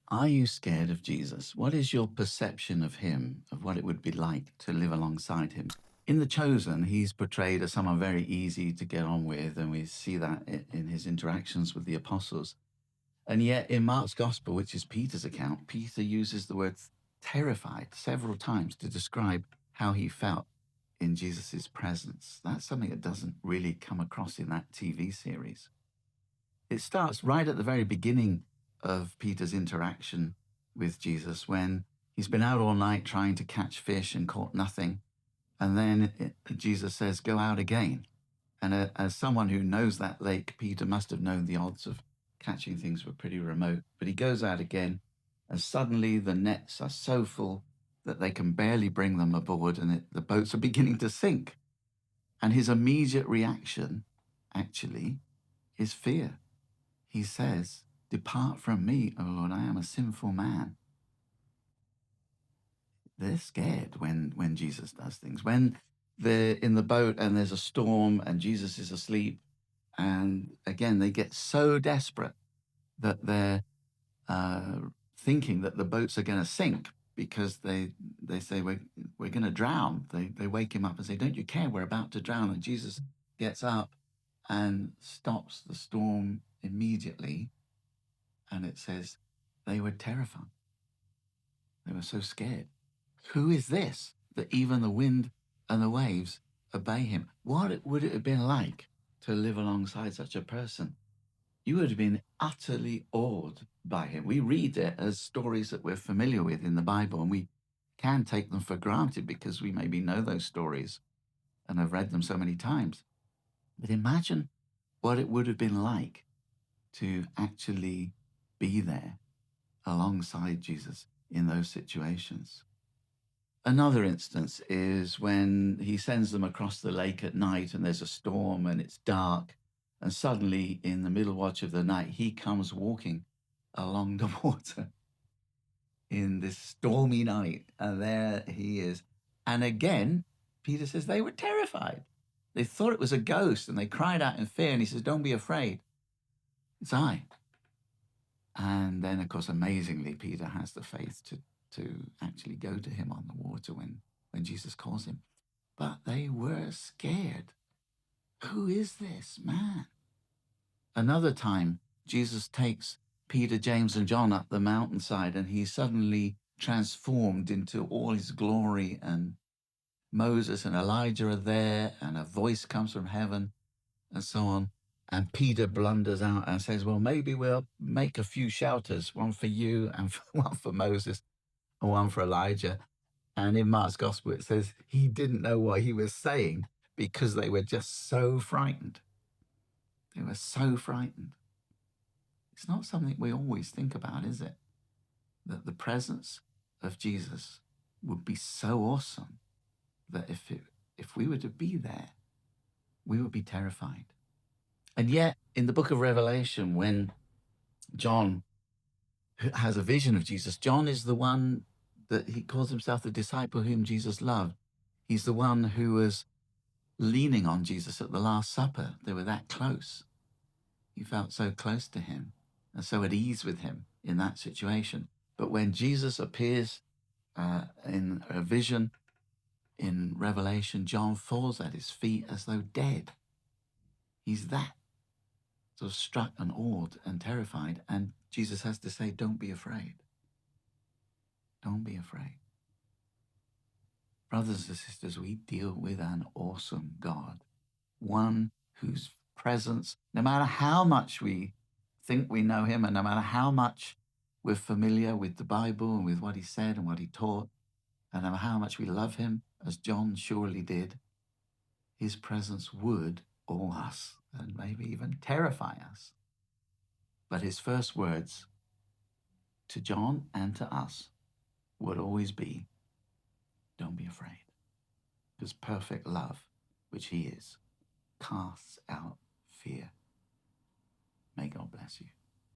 Are you scared of Jesus? What is your perception of him, of what it would be like to live alongside him? In The Chosen, he's portrayed as someone very easy to get on with, and we see that in his interactions with the apostles. And yet, in Mark's Gospel, which is Peter's account, Peter uses the word terrified several times to describe how he felt in Jesus' presence. That's something that doesn't really come across in that TV series. It starts right at the very beginning of Peter's interaction with Jesus when he's been out all night trying to catch fish and caught nothing. And then Jesus says, go out again. And as someone who knows that lake, Peter must have known the odds of catching things were pretty remote. But he goes out again, and suddenly the nets are so full that they can barely bring them aboard, and the boats are beginning to sink. And his immediate reaction, actually, is fear. He says, depart from me, O Lord, I am a sinful man. They're scared when Jesus does things. When they're in the boat and there's a storm and Jesus is asleep, and again, they get so desperate that they're thinking that the boats are going to sink because they say, we're going to drown. They wake him up and say, don't you care? We're about to drown. And Jesus gets up and stops the storm immediately. And it says they were terrified. They were so scared. Who is this that even the wind and the waves obey him? What would it have been like to live alongside such a person? You would have been utterly awed by him. We read it as stories that we're familiar with in the Bible, and we can take them for granted because we maybe know those stories and have read them so many times. But imagine what it would have been like to actually be there alongside Jesus in those situations. Another instance is when he sends them across the lake at night and there's a storm and it's dark, and suddenly in the middle watch of the night, he comes walking along the water in this stormy night, and there he is. And again, Peter says they were terrified. They thought it was a ghost and they cried out in fear, and he says, don't be afraid. It's I. And then, of course, amazingly, Peter has the faith to actually go to him on the water when Jesus calls him. But they were scared. Who is this man? Another time, Jesus takes Peter, James, and John up the mountainside, and he's suddenly transformed into all his glory, and Moses and Elijah are there, and a voice comes from heaven, and so on. And Peter blunders out and says, well, maybe we'll make a few shelters, one for you and one for Moses and one for Elijah. And in Mark's Gospel, it says he didn't know what he was saying because they were just so frightened. They were so frightened. It's not something we always think about, is it? That the presence of Jesus would be so awesome that if we were to be there, we would be terrified. And yet, in the book of Revelation, when John has a vision of Jesus, John is the one that he calls himself the disciple whom Jesus loved. He's the one who was leaning on Jesus at the Last Supper. They were that close. He felt so close to him and so at ease with him in that situation. But when Jesus appears in a vision in Revelation, John falls at his feet as though dead. He's that sort of struck and awed and terrified. And Jesus has to say, don't be afraid. Don't be afraid. Brothers and sisters, we deal with an awesome God, one whose presence, no matter how much we think we know him, and no matter how much we're familiar with the Bible and with what he said and what he taught, and no matter how much we love him, as John surely did, his presence would awe us and maybe even terrify us. But his first words to John and to us would always be, don't be afraid. Because perfect love, which he is, casts out fear. May God bless you.